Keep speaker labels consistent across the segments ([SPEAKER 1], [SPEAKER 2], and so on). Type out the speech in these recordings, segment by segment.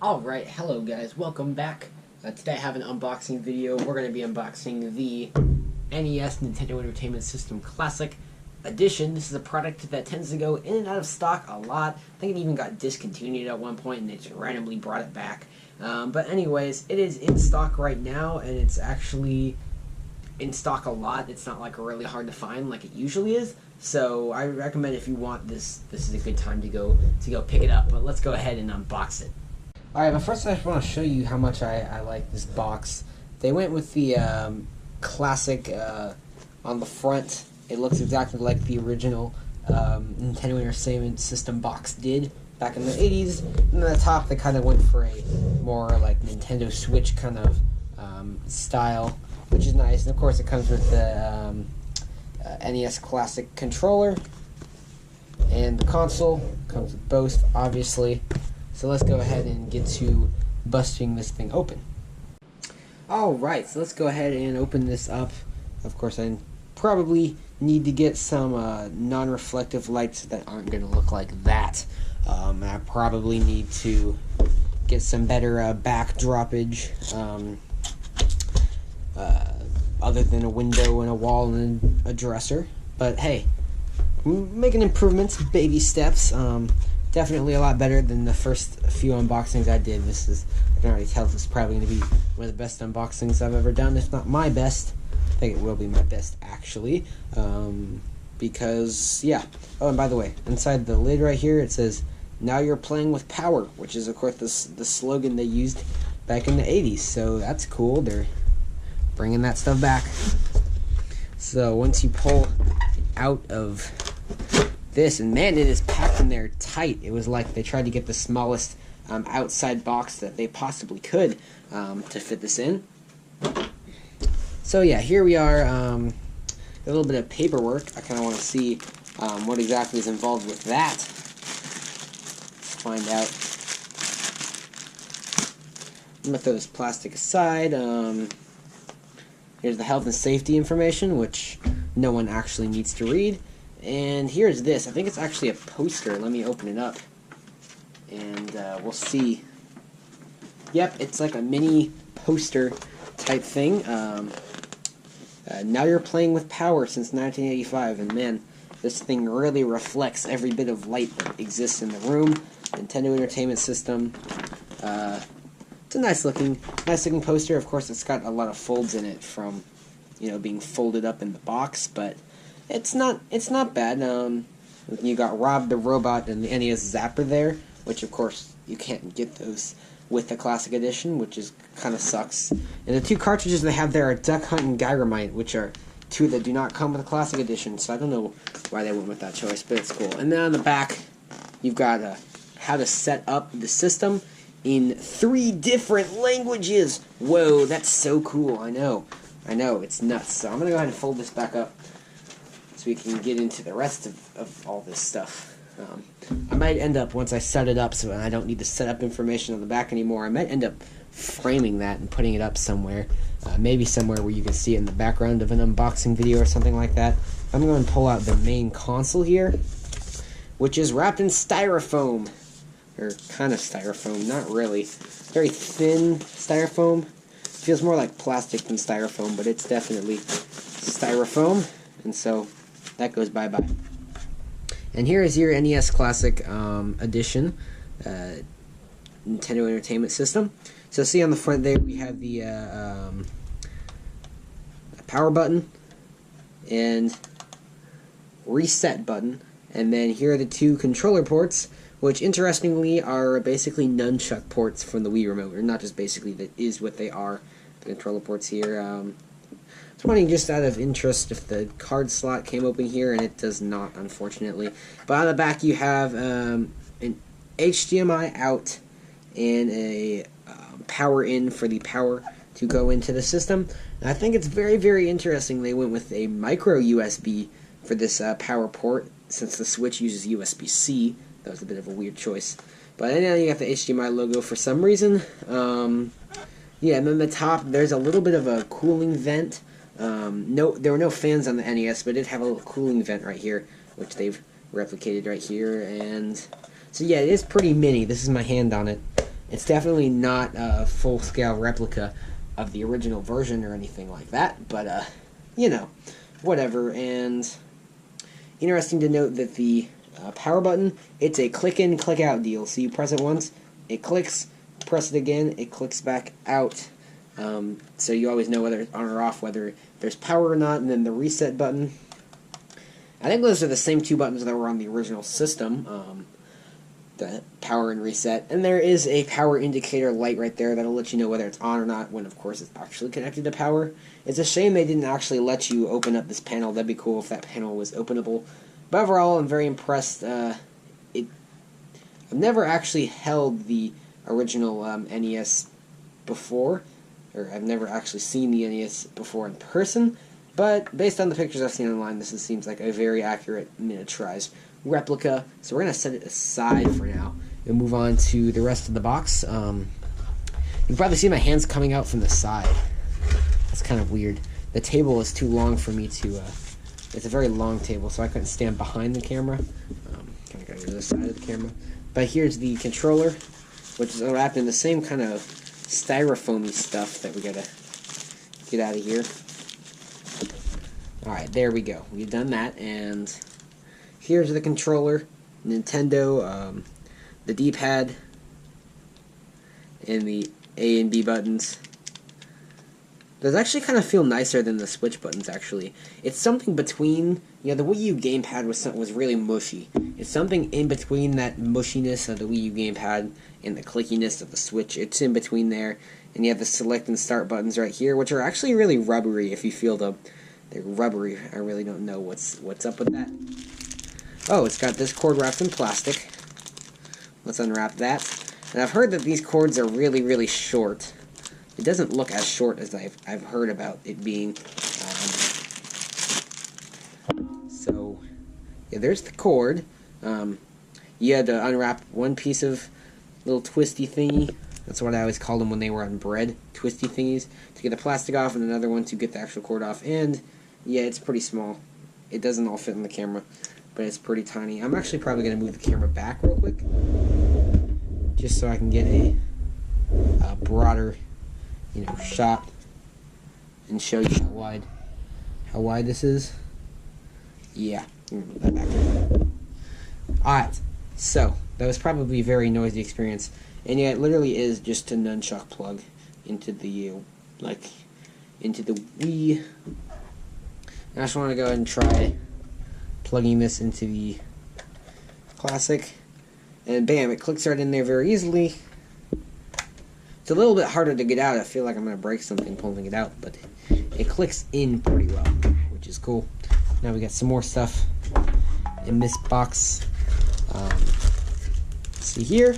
[SPEAKER 1] Alright, hello guys, welcome back. Today I have an unboxing video. We're going to be unboxing the NES Nintendo Entertainment System Classic Edition. This is a product that tends to go in and out of stock a lot. I think it even got discontinued at one point and they just randomly brought it back. But anyways, it is in stock right now, and it's actually in stock a lot. It's not like really hard to find like it usually is. So I recommend, if you want this is a good time to go pick it up. But let's go ahead and unbox it. Alright, but first I just want to show you how much I like this box. They went with the classic on the front. It looks exactly like the original Nintendo Entertainment System box did back in the 80s. And on the top they kind of went for a more like Nintendo Switch kind of style, which is nice. And of course it comes with the NES Classic controller and the console. Comes with both, obviously. So let's go ahead and get to busting this thing open. Alright, so let's go ahead and open this up. Of course, I probably need to get some non-reflective lights that aren't going to look like that. I probably need to get some better backdropage, other than a window and a wall and a dresser. But hey, making improvements, baby steps. Definitely a lot better than the first few unboxings I did. I can already tell this is probably going to be one of the best unboxings I've ever done, if not my best. I think it will be my best, actually. Because, yeah. Oh, and by the way, inside the lid right here, it says, "Now you're playing with power," which is, of course, the slogan they used back in the 80s. So that's cool. They're bringing that stuff back. So once you pull out of this, and man, it is packed in there tight. It was like they tried to get the smallest outside box that they possibly could to fit this in. So yeah, here we are. A little bit of paperwork. I kind of want to see what exactly is involved with that. Let's find out. I'm going to throw this plastic aside. Here's the health and safety information, which no one actually needs to read. And here's this. I think it's actually a poster. Let me open it up, and we'll see. Yep, it's like a mini poster type thing. Now you're playing with power since 1985, and man, this thing really reflects every bit of light that exists in the room. Nintendo Entertainment System. It's a nice looking poster. Of course, it's got a lot of folds in it from, being folded up in the box, but it's not bad. You got Rob the Robot and the NES Zapper there, which of course you can't get those with the Classic Edition, which is kind of sucks. And the two cartridges they have there are Duck Hunt and Geigermite, which are two that do not come with the Classic Edition, so I don't know why they went with that choice, but it's cool. And then on the back, you've got how to set up the system in 3 different languages. Whoa, that's so cool. I know, it's nuts. So I'm going to go ahead and fold this back up so we can get into the rest of all this stuff. I might end up, once I set it up so I don't need the setup information on the back anymore, I might end up framing that and putting it up somewhere. Maybe somewhere where you can see it in the background of an unboxing video or something like that. I'm going to pull out the main console here, which is wrapped in styrofoam. Or kind of styrofoam, not really. Very thin styrofoam. Feels more like plastic than styrofoam, but it's definitely styrofoam. And so that goes bye-bye. And here is your NES Classic Edition Nintendo Entertainment System. So see on the front there we have the power button and reset button. And then here are the 2 controller ports, which interestingly are basically nunchuck ports from the Wii remote. Or not just basically, that is what they are. The controller ports here. I was wondering, just out of interest, if the card slot came open here, and it does not, unfortunately. But on the back you have an HDMI out and a power in for the power to go into the system. And I think it's very, very interesting they went with a micro USB for this power port, since the Switch uses USB-C. That was a bit of a weird choice. But now you got the HDMI logo for some reason. Yeah, and then the top, there's a little bit of a cooling vent. There were no fans on the NES, but it did have a little cooling vent right here, which they've replicated right here. And so yeah, it is pretty mini. This is my hand on it. It's definitely not a full-scale replica of the original version or anything like that, but, you know, whatever. And interesting to note that the power button, it's a click-in, click-out deal. So you press it once, it clicks, press it again, it clicks back out. So you always know whether it's on or off, whether there's power or not. And then the reset button, I think those are the same two buttons that were on the original system, the power and reset. And there is a power indicator light right there that'll let you know whether it's on or not when, of course, it's actually connected to power. It's a shame they didn't actually let you open up this panel. That'd be cool if that panel was openable. But overall, I'm very impressed. I've never actually held the original NES before, or I've never actually seen the NES before in person, but based on the pictures I've seen online, this seems like a very accurate miniaturized replica. So we're going to set it aside for now and move on to the rest of the box. You can probably see my hands coming out from the side. That's kind of weird. The table is too long for me to... it's a very long table, so I couldn't stand behind the camera. Kind of got to the side of the camera. But here's the controller, which is wrapped in the same kind of styrofoamy stuff that we gotta get out of here. Alright, there we go. We've done that, and here's the controller, Nintendo, the D-pad, and the A and B buttons. Those actually kind of feel nicer than the Switch buttons, actually. It's something between, the Wii U gamepad was really mushy. It's something in between that mushiness of the Wii U gamepad and the clickiness of the Switch. It's in between there, and you have the select and start buttons right here, which are actually really rubbery if you feel them. They're rubbery. I really don't know what's up with that. Oh, it's got this cord wrapped in plastic. Let's unwrap that. And I've heard that these cords are really, really short. It doesn't look as short as I've heard about it being. So, yeah, there's the cord. You had to unwrap one piece of little twisty thingy. That's what I always called them when they were on bread. Twisty thingies. To get the plastic off, and another one to get the actual cord off. And, yeah, it's pretty small. It doesn't all fit in the camera, but it's pretty tiny. I'm actually probably going to move the camera back real quick, just so I can get a broader, shot and show you how wide this is. Yeah, move that back there. Alright, so that was probably a very noisy experience, and yeah, it literally is just a nunchuck plug into the into the Wii. I just want to go ahead and try plugging this into the Classic, and bam, it clicks right in there very easily. It's a little bit harder to get out. I feel like I'm going to break something pulling it out, but it clicks in pretty well, which is cool. Now we got some more stuff in this box. Let's see here.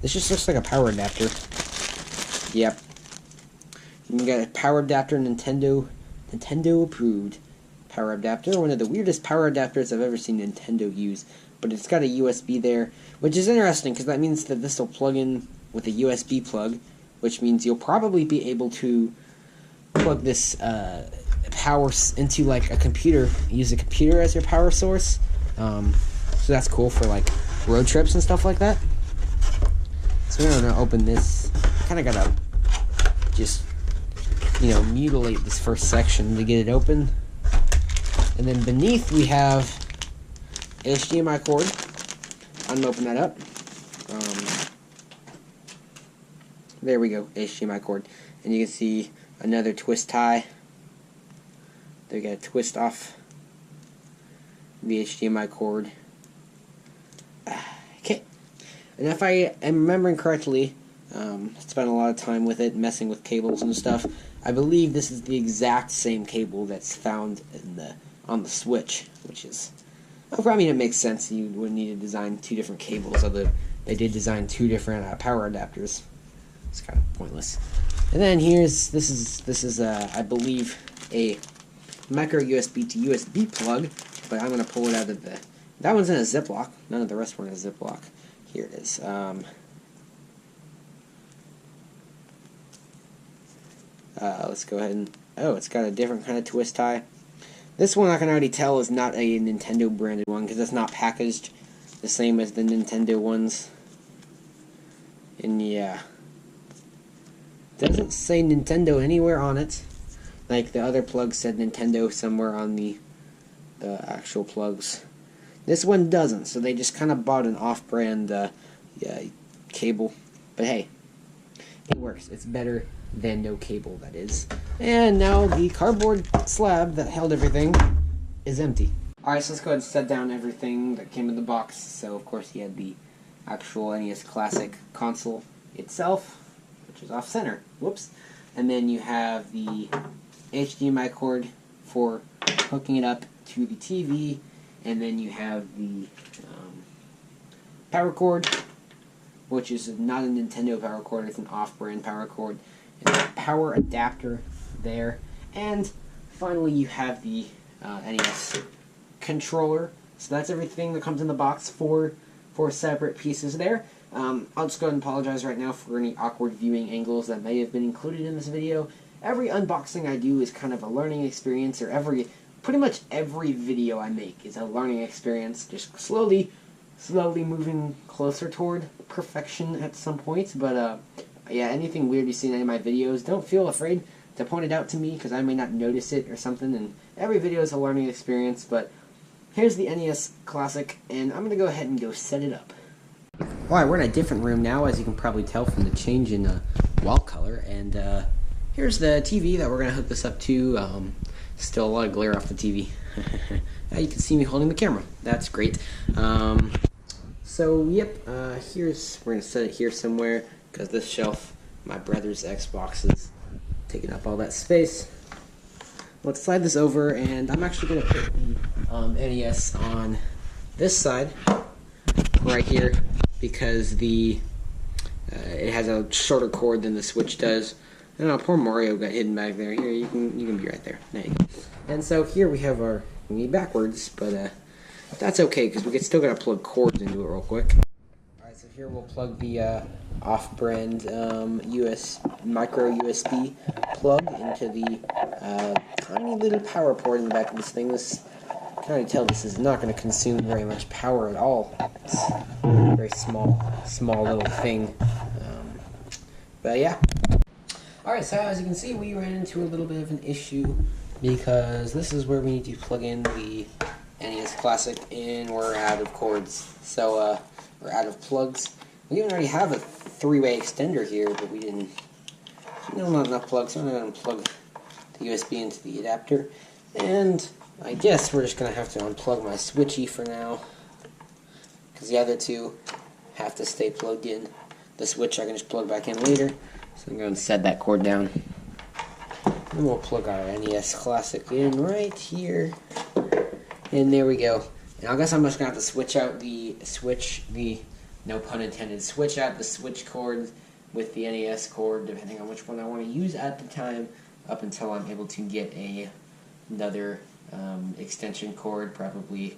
[SPEAKER 1] This just looks like a power adapter. Yep. You got a power adapter, Nintendo approved power adapter. One of the weirdest power adapters I've ever seen Nintendo use. But it's got a USB there, which is interesting because that means that this will plug in with a USB plug, which means you'll probably be able to plug this power into like a computer, use a computer as your power source. So that's cool for like road trips and stuff like that. So we're gonna open this. Kind of gotta just mutilate this first section to get it open, and then beneath we have HDMI cord. I'm gonna open that up. There we go, HDMI cord, and you can see another twist tie. They got to twist off the HDMI cord. Okay, and if I am remembering correctly, spent a lot of time with it, messing with cables and stuff. I believe this is the exact same cable that's found on the Switch, which is. Well, I mean, it makes sense. You wouldn't need to design two different cables, although they did design two different power adapters. It's kind of pointless. And then this is I believe a micro USB to USB plug, but I'm gonna pull it out of that one's in a Ziploc. None of the rest were in a Ziploc. Here it is. Let's go ahead and it's got a different kind of twist tie. This one I can already tell is not a Nintendo branded one because it's not packaged the same as the Nintendo ones. And yeah, doesn't say Nintendo anywhere on it. Like the other plug said Nintendo somewhere on the actual plugs. This one doesn't, so they just kind of bought an off-brand cable. But hey, it works. It's better than no cable, that is. And now the cardboard slab that held everything is empty. Alright, so let's go ahead and set down everything that came in the box. So, of course, you had the actual NES Classic console itself, which is off-center. Whoops. And then you have the HDMI cord for hooking it up to the TV. And then you have the power cord, which is not a Nintendo power cord, it's an off-brand power cord. And the power adapter there. And finally you have the NES controller. So that's everything that comes in the box, four separate pieces there. I'll just go ahead and apologize right now for any awkward viewing angles that may have been included in this video. Every unboxing I do is kind of a learning experience, or pretty much every video I make is a learning experience, just slowly moving closer toward perfection at some point. But yeah, anything weird you see in any of my videos, don't feel afraid to point it out to me, because I may not notice it or something, and every video is a learning experience. But here's the NES Classic, and I'm going to go ahead and go set it up. Alright, we're in a different room now, as you can probably tell from the change in wall color, and here's the TV that we're going to hook this up to. Still a lot of glare off the TV. Now you can see me holding the camera. That's great. So, yep, we're going to set it here somewhere, because this shelf, my brother's Xbox, is taking up all that space. Let's slide this over, and I'm actually going to put the NES on this side, right here, because it has a shorter cord than the Switch does. I don't know, poor Mario got hidden back there. Here, you can be right there. There you go. And so here we have we need backwards, but that's okay, because we still got to plug cords into it real quick. Alright, so here we'll plug the off-brand micro USB plug into the tiny little power port in the back of this thing. This, I can already tell this is not going to consume very much power at all. It's a very small little thing. But yeah. Alright, so as you can see, we ran into a little bit of an issue, because this is where we need to plug in the NES Classic, and we're out of cords. So, we're out of plugs. We even already have a three-way extender here, but we didn't. Not enough plugs, so I'm going to plug the USB into the adapter. And I guess we're just going to have to unplug my Switchy for now, because the other two have to stay plugged in. The Switch I can just plug back in later. So I'm going to set that cord down. And we'll plug our NES Classic in right here. And there we go. And I guess I'm just going to have to switch out no pun intended, switch out the Switch cord with the NES cord, depending on which one I want to use at the time, up until I'm able to get another extension cord, probably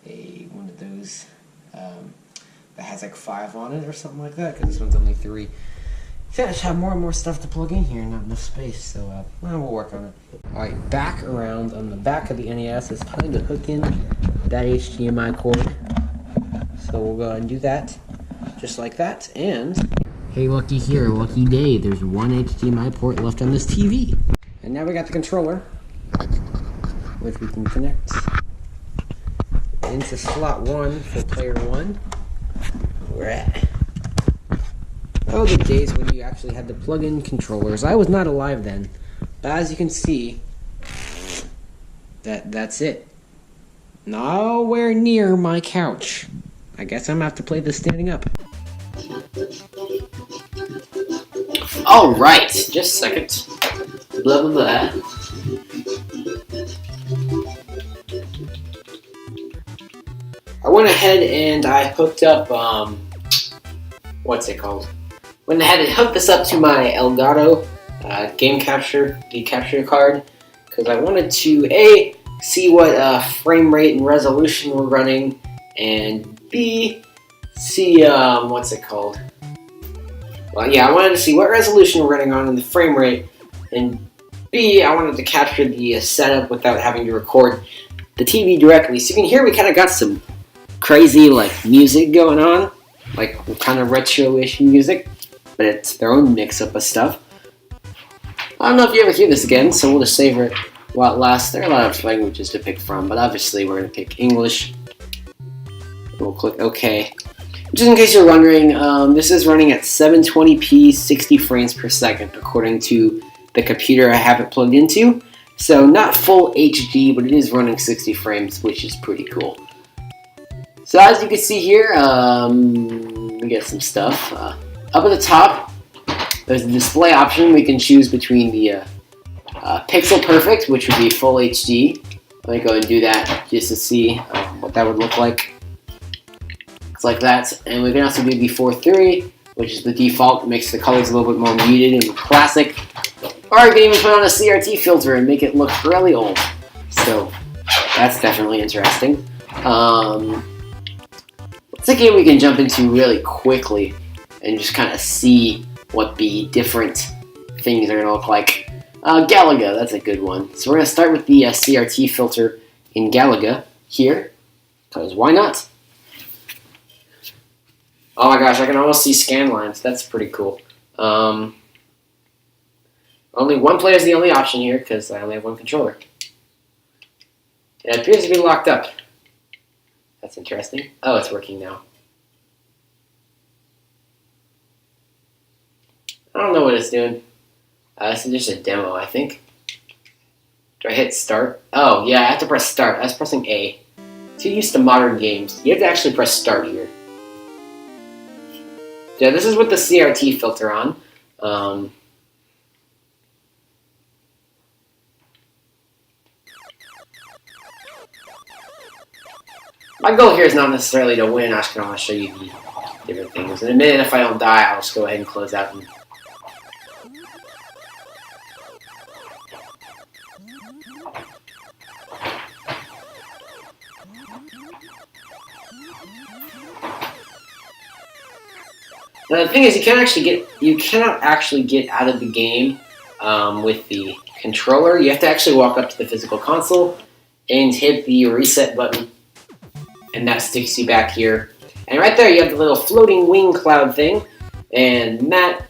[SPEAKER 1] one of those that has like 5 on it or something like that, because this one's only 3. I just have more and more stuff to plug in here, not enough space, so we'll work on it. Alright, back around on the back of the NES, it's time to hook in that HDMI cord. So we'll go ahead and do that, just like that, and hey, looky here, lucky day, there's one HDMI port left on this TV. And now we got the controller, which we can connect into slot 1 for player 1. We're at. Oh, the days when you actually had to plug in controllers. I was not alive then. But as you can see, that's it. Nowhere near my couch. I guess I'm gonna have to play this standing up.
[SPEAKER 2] Alright, just a second. Blah blah blah. I went ahead and I hooked up, what's it called? Went ahead and hooked this up to my Elgato game capture card, because I wanted to A, see what frame rate and resolution we're running, and B, see, what's it called? Well, yeah, I wanted to see what resolution we're running on and the frame rate, and B, I wanted to capture the setup without having to record the TV directly. So you can hear we kind of got some crazy, like, music going on, like kind of retro-ish music. but it's their own mix-up of stuff. I don't know if you ever hear this again, so we'll just savor it while it lasts. There are a lot of languages to pick from, but obviously we're going to pick English. We'll click OK. Just in case you're wondering, this is running at 720p 60 frames per second, according to the computer I have it plugged into. So not full HD, but it is running 60 frames, which is pretty cool. So as you can see here, we get some stuff. Up at the top, there's the display option. We can choose between the Pixel Perfect, which would be full HD. Let me go and do that just to see what that would look like. It's like that. And we can also do the 4:3, which is the default. It makes the colors a little bit more muted and classic. Or you can even put on a CRT filter and make it look really old. So that's definitely interesting. It's a game we can jump into really quickly and just kind of see what the different things are going to look like. Galaga, that's a good one. So we're going to start with the CRT filter in Galaga here, because why not? Oh my gosh, I can almost see scan lines. That's pretty cool. Only one player is the only option here, because I only have one controller. It appears to be locked up. That's interesting. Oh, it's working now. I don't know what it's doing. This is just a demo, I think. Do I hit start? Oh, yeah, I have to press start. I was pressing A. Too used to modern games. You have to actually press start here. Yeah, this is with the CRT filter on. My goal here is not necessarily to win. I just want to show you the different things. In a minute, if I don't die, I'll just go ahead and close out. Now, the thing is, you cannot actually get out of the game with the controller. You have to actually walk up to the physical console and hit the reset button, and that sticks you back here. And right there, you have the little floating wing cloud thing, and that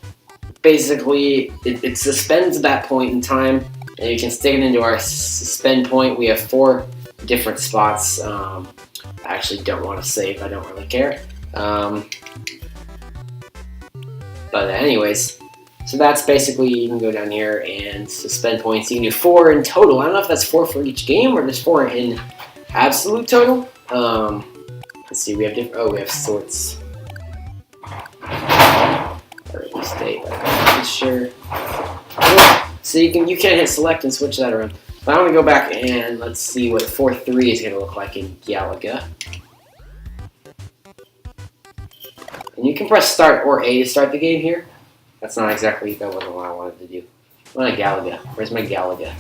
[SPEAKER 2] basically it suspends at that point in time, and you can stick it into our suspend point. We have 4 different spots. I actually don't want to save. I don't really care. But anyways, so that's basically, you can go down here and suspend points. You can do 4 in total. I don't know if that's 4 for each game or just 4 in absolute total. Let's see, we have different, we have sorts. Release date, sure. So you can't hit select and switch that around. But I'm gonna go back and let's see what 4:3 is gonna look like in Galaga. And you can press start or A to start the game here. That's not exactly what I wanted to do. I want a Galaga. Where's my Galaga?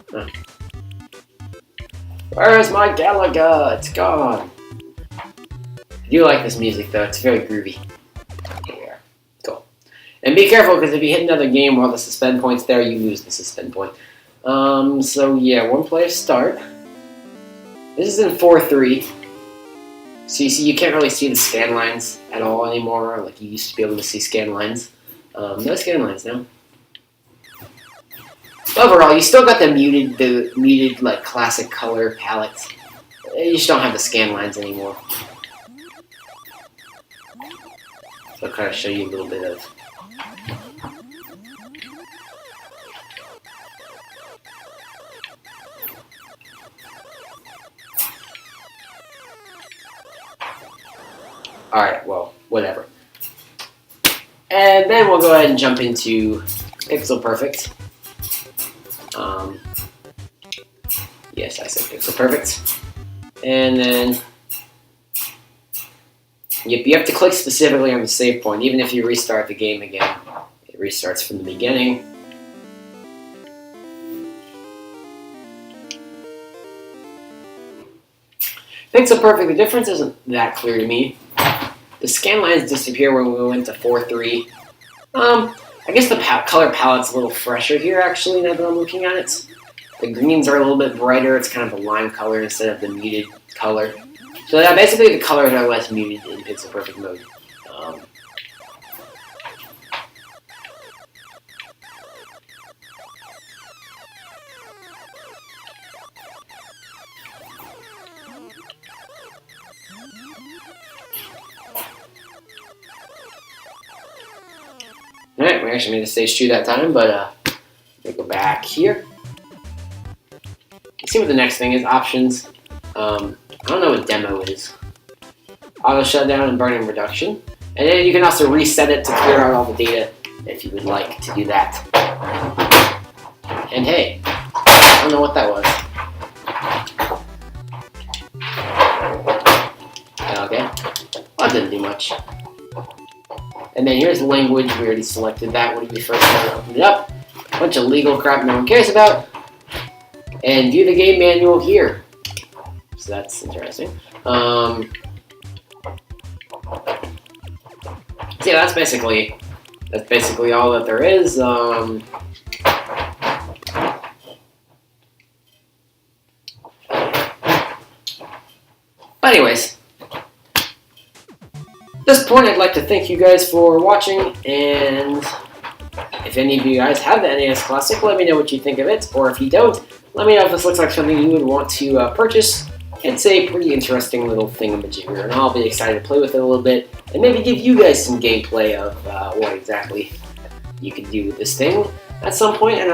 [SPEAKER 2] Huh. Where's my Galaga? It's gone. I do like this music though. It's very groovy. Here we are. Cool. And be careful, because if you hit another game while the suspend point's there, you lose the suspend point. So yeah, 1 player start. This is in 4:3. So you see, you can't really see the scan lines at all anymore, like you used to be able to see scan lines. No scan lines now. Overall, you still got the muted like classic color palettes. You just don't have the scan lines anymore. So I'll kind of show you a little bit of. Alright, well, whatever. And then we'll go ahead and jump into Pixel Perfect. Yes, I said Pixel Perfect. And then, yep, you have to click specifically on the save point. Even if you restart the game again, it restarts from the beginning. Pixel Perfect, the difference isn't that clear to me. The scan lines disappear when we went to 4:3. I guess the color palette's a little fresher here, actually, now that I'm looking at it. The greens are a little bit brighter. It's kind of a lime color instead of the muted color. So yeah, basically the colors are less muted in Pixel Perfect mode. Alright, we actually made a stage 2 that time, but we go back here. Let's see what the next thing is. Options. I don't know what demo is. Auto shutdown and burn-in reduction. And then you can also reset it to clear out all the data if you would like to do that. And hey, I don't know what that was. Okay, well, that didn't do much. And then here's the language. We already selected that when we first opened it up. A bunch of legal crap no one cares about. And view the game manual here. So that's interesting. So yeah, that's basically all that there is. But anyways, at this point, I'd like to thank you guys for watching, and if any of you guys have the NES Classic, let me know what you think of it, or if you don't, let me know if this looks like something you would want to purchase. It's a pretty interesting little thingamajigger, and I'll be excited to play with it a little bit, and maybe give you guys some gameplay of what exactly you can do with this thing at some point, and I'll